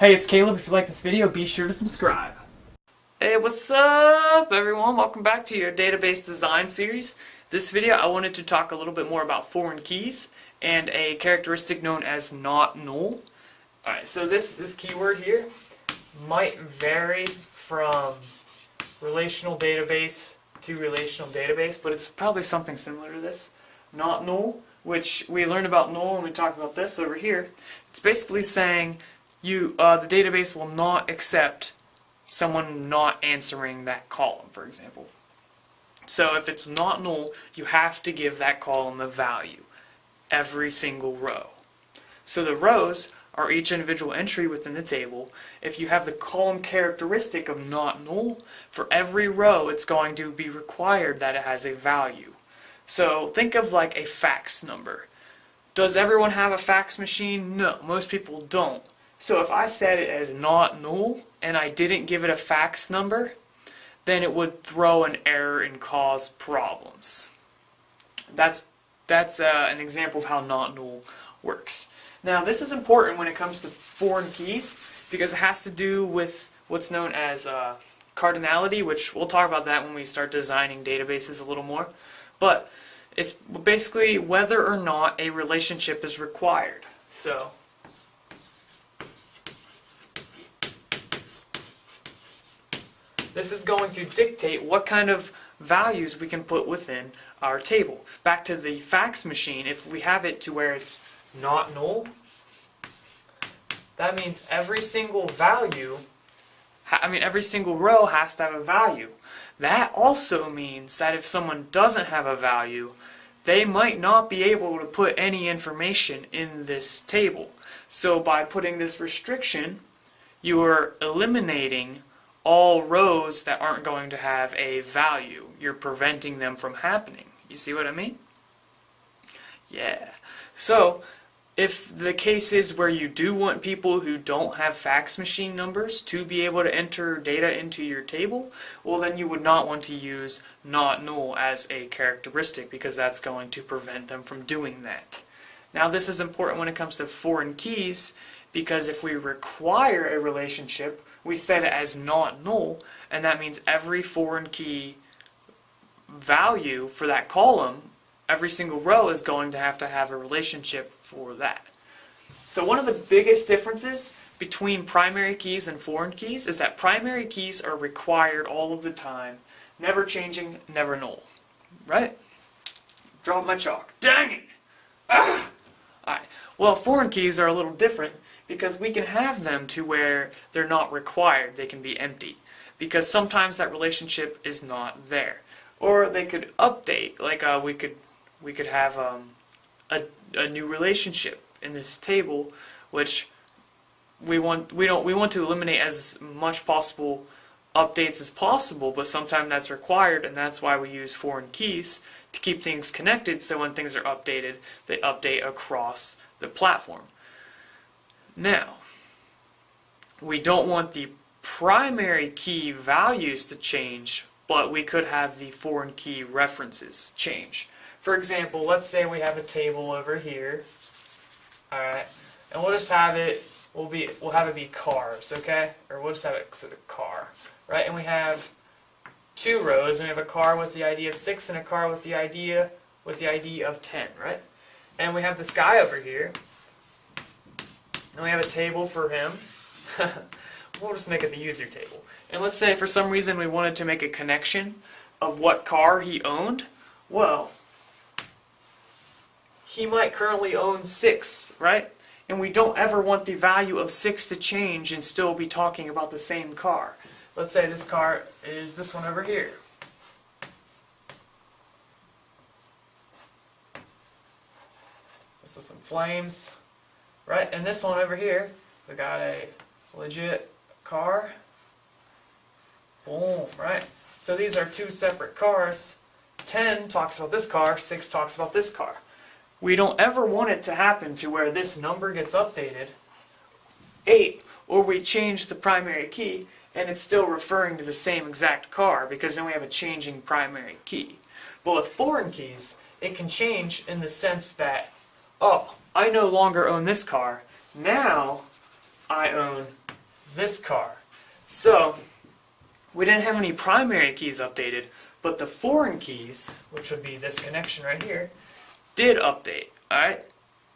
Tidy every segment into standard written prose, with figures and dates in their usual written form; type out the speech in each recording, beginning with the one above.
Hey, it's Caleb. If you like this video, be sure to subscribe. Hey, what's up everyone? Welcome back to your database design series. This video I wanted to talk a little bit more about foreign keys and a characteristic known as not null. Alright, so this keyword here might vary from relational database to relational database, but it's probably something similar to this. Not null, which we learned about null when we talked about this over here. It's basically saying the database will not accept someone not answering that column, for example. So if it's not null, you have to give that column a value every single row. So the rows are each individual entry within the table. If you have the column characteristic of not null, for every row it's going to be required that it has a value. So think of like a fax number. Does everyone have a fax machine? No, most people don't. So if I set it as not null and I didn't give it a fax number, then it would throw an error and cause problems. That's an example of how not null works. Now this is important when it comes to foreign keys because it has to do with what's known as cardinality, which we'll talk about that when we start designing databases a little more. But it's basically whether or not a relationship is required. So this is going to dictate what kind of values we can put within our table. Back to the fax machine, if we have it to where it's not null, that means every single row has to have a value. That also means that if someone doesn't have a value, they might not be able to put any information in this table. So by putting this restriction, you are eliminating all rows that aren't going to have a value. You're preventing them from happening. You see what I mean? Yeah. So if the case is where you do want people who don't have fax machine numbers to be able to enter data into your table, well then you would not want to use not null as a characteristic because that's going to prevent them from doing that. Now this is important when it comes to foreign keys because if we require a relationship, we set it as not null, and that means every foreign key value for that column, every single row is going to have a relationship for that. So one of the biggest differences between primary keys and foreign keys is that primary keys are required all of the time, never changing, never null. Right? Drop my chalk. Dang it! Ah! Alright. Well, foreign keys are a little different because we can have them to where they're not required. They can be empty. Because sometimes that relationship is not there. Or they could update, like we could have a new relationship in this table, which we want to eliminate as much possible updates as possible, but sometimes that's required, and that's why we use foreign keys to keep things connected, so when things are updated, they update across the platform. Now, we don't want the primary key values to change, but we could have the foreign key references change. For example, let's say we have a table over here, alright, and we'll just have it, we'll have it be cars, okay? Or we'll just have it sort of car, right? And we have two rows, and we have a car with the ID of 6 and a car with the ID of 10, right? And we have this guy over here, and we have a table for him. We'll just make it the user table. And let's say for some reason we wanted to make a connection of what car he owned. Well, he might currently own 6, right? And we don't ever want the value of 6 to change and still be talking about the same car. Let's say this car is this one over here. This is some flames, right? And this one over here, we got a legit car. Boom, right? So these are two separate cars. 10 talks about this car, 6 talks about this car. We don't ever want it to happen to where this number gets updated, 8, or we change the primary key and it's still referring to the same exact car because then we have a changing primary key. But with foreign keys, it can change in the sense that, oh, I no longer own this car, now I own this car. So we didn't have any primary keys updated, but the foreign keys, which would be this connection right here, did update. Alright?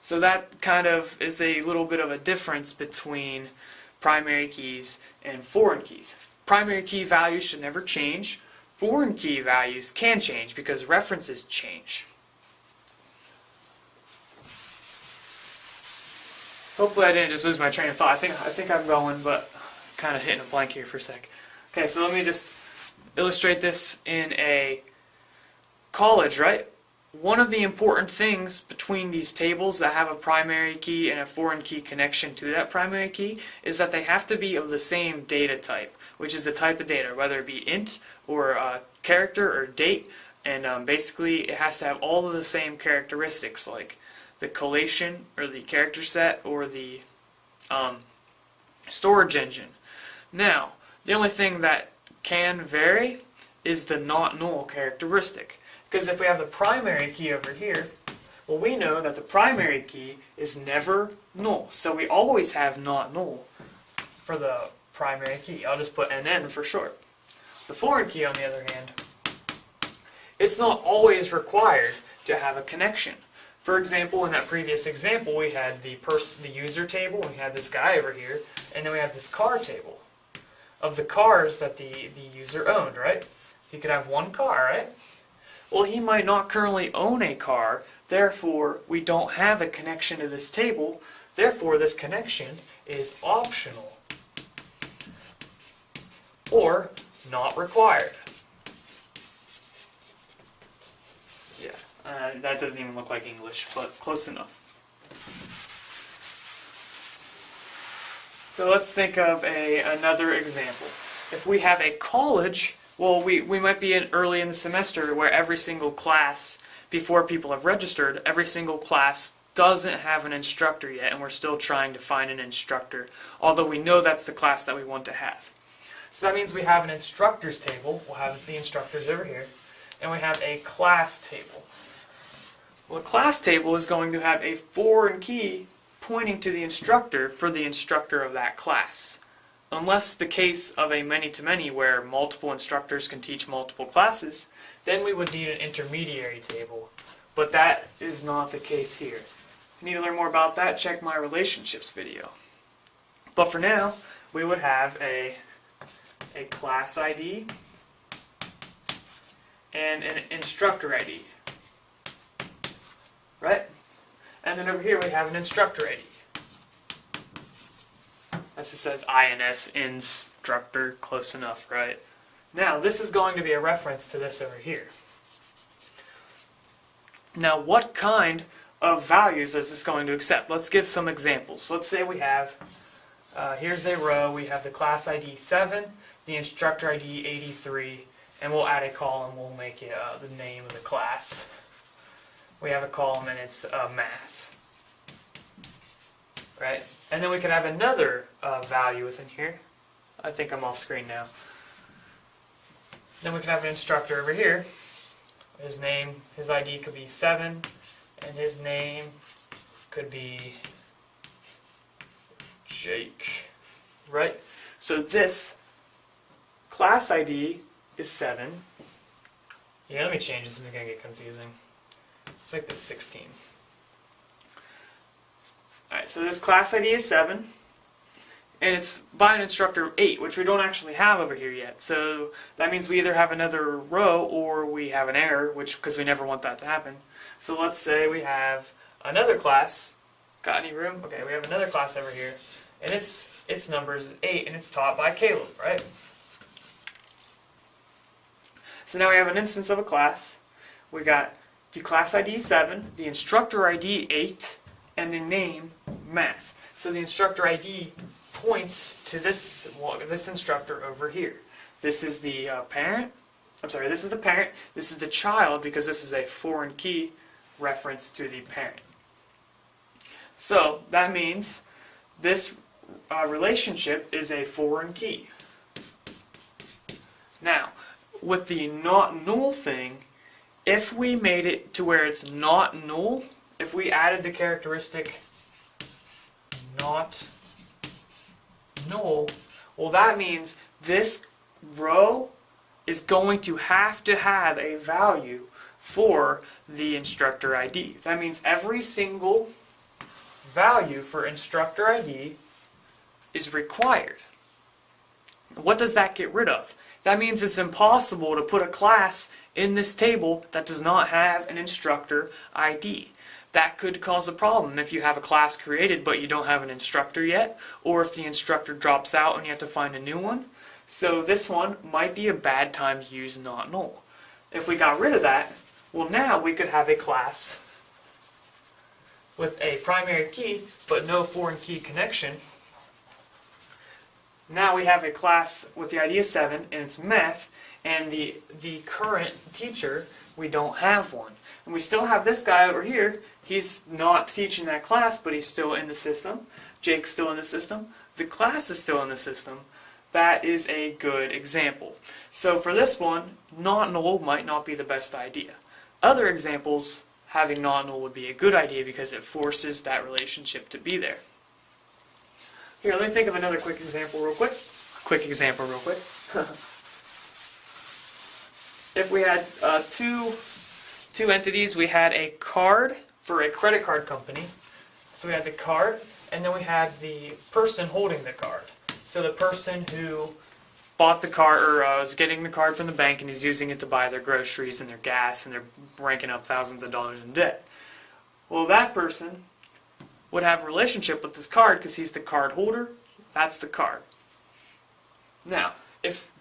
So that kind of is a little bit of a difference between primary keys and foreign keys. Primary key values should never change. Foreign key values can change because references change. Hopefully I didn't just lose my train of thought. I think I'm going, but kind of hitting a blank here for a sec. Okay, so let me just illustrate this in a college, right? One of the important things between these tables that have a primary key and a foreign key connection to that primary key is that they have to be of the same data type, which is the type of data, whether it be int or character or date, and basically it has to have all of the same characteristics, like the collation or the character set or the storage engine. Now, the only thing that can vary is the not null characteristic. Because if we have the primary key over here, well, we know that the primary key is never null. So we always have not null for the primary key. I'll just put NN for short. The foreign key, on the other hand, it's not always required to have a connection. For example, in that previous example, we had the user table, we had this guy over here, and then we have this car table of the cars that the user owned, right? You could have one car, right? Well, he might not currently own a car, therefore we don't have a connection to this table, therefore this connection is optional or not required. Yeah, that doesn't even look like English, but close enough. So let's think of another example. If we have a college, well, we might be early in the semester where every single class, before people have registered, every single class doesn't have an instructor yet, and we're still trying to find an instructor, although we know that's the class that we want to have. So that means we have an instructors table, we'll have the instructors over here, and we have a class table. Well, a class table is going to have a foreign key pointing to the instructor for the instructor of that class. Unless the case of a many-to-many where multiple instructors can teach multiple classes, then we would need an intermediary table. But that is not the case here. If you need to learn more about that, check my relationships video. But for now, we would have a class ID and an instructor ID. Right? And then over here we have an instructor ID. As it says INS, instructor, close enough, right? Now, this is going to be a reference to this over here. Now, what kind of values is this going to accept? Let's give some examples. Let's say we have, here's a row, we have the class ID 7, the instructor ID 83, and we'll add a column, we'll make it the name of the class. We have a column and it's math. Right? And then we could have another value within here. I think I'm off screen now. Then we could have an instructor over here. His name, his ID could be 7, and his name could be Jake. Right? So this class ID is 7. Yeah, let me change this, it's going to get confusing. Let's make this 16. Alright, so this class ID is 7, and it's by an instructor of 8, which we don't actually have over here yet. So that means we either have another row or we have an error, because we never want that to happen. So let's say we have another class. Got any room? Okay, we have another class over here, and its number is 8, and it's taught by Caleb, right? So now we have an instance of a class. We got the class ID 7, the instructor ID 8, and the name math. So the instructor ID points to this instructor over here. This is the parent. I'm sorry, this is the parent. This is the child, because this is a foreign key reference to the parent. So that means this relationship is a foreign key. Now, with the not null thing, if we made it to where it's not null, if we added the characteristic not null Well, that means this row is going to have a value for the instructor ID. That means every single value for instructor ID is required. What does that get rid of? That means it's impossible to put a class in this table that does not have an instructor ID. That could cause a problem if you have a class created but you don't have an instructor yet, or if the instructor drops out and you have to find a new one. So this one might be a bad time to use not null. If we got rid of that, well, now we could have a class with a primary key but no foreign key connection. Now we have a class with the ID of 7 and it's meth, and the current teacher, we don't have one. And we still have this guy over here. He's not teaching that class, but he's still in the system. Jake's still in the system. The class is still in the system. That is a good example. So for this one, not null might not be the best idea. Other examples, having not null would be a good idea because it forces that relationship to be there. Here, let me think of another quick example real quick. If we had two entities, we had a card for a credit card company. So we had the card, and then we had the person holding the card. So the person who bought the card, or was getting the card from the bank and is using it to buy their groceries and their gas, and they're ranking up thousands of dollars in debt. Well, that person would have a relationship with this card because he's the card holder. That's the card. Now, if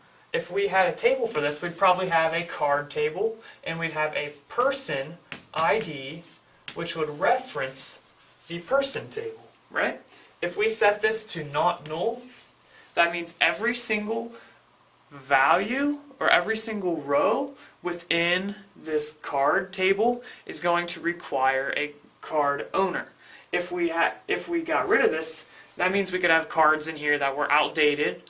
we had a table for this, we'd probably have a card table, and we'd have a person ID, which would reference the person table, right? If we set this to not null, that means every single value or every single row within this card table is going to require a card owner. If we got rid of this, that means we could have cards in here that were outdated,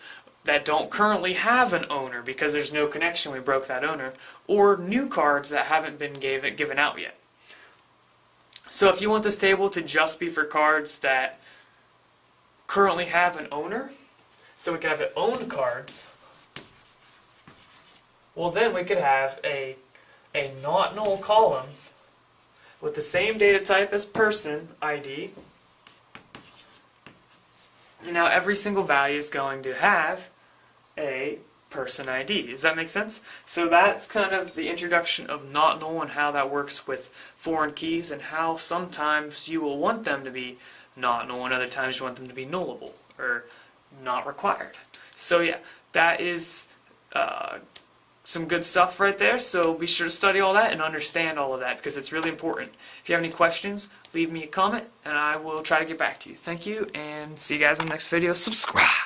that don't currently have an owner because there's no connection, we broke that owner, or new cards that haven't been given out yet. So if you want this table to just be for cards that currently have an owner, so we could have it owned cards, well then we could have a not null column with the same data type as person ID. And now every single value is going to have a person ID. Does that make sense? So that's kind of the introduction of not null and how that works with foreign keys, and how sometimes you will want them to be not null and other times you want them to be nullable or not required. So yeah, that is some good stuff right there. So be sure to study all that and understand all of that because it's really important. If you have any questions, leave me a comment and I will try to get back to you. Thank you, and see you guys in the next video. Subscribe!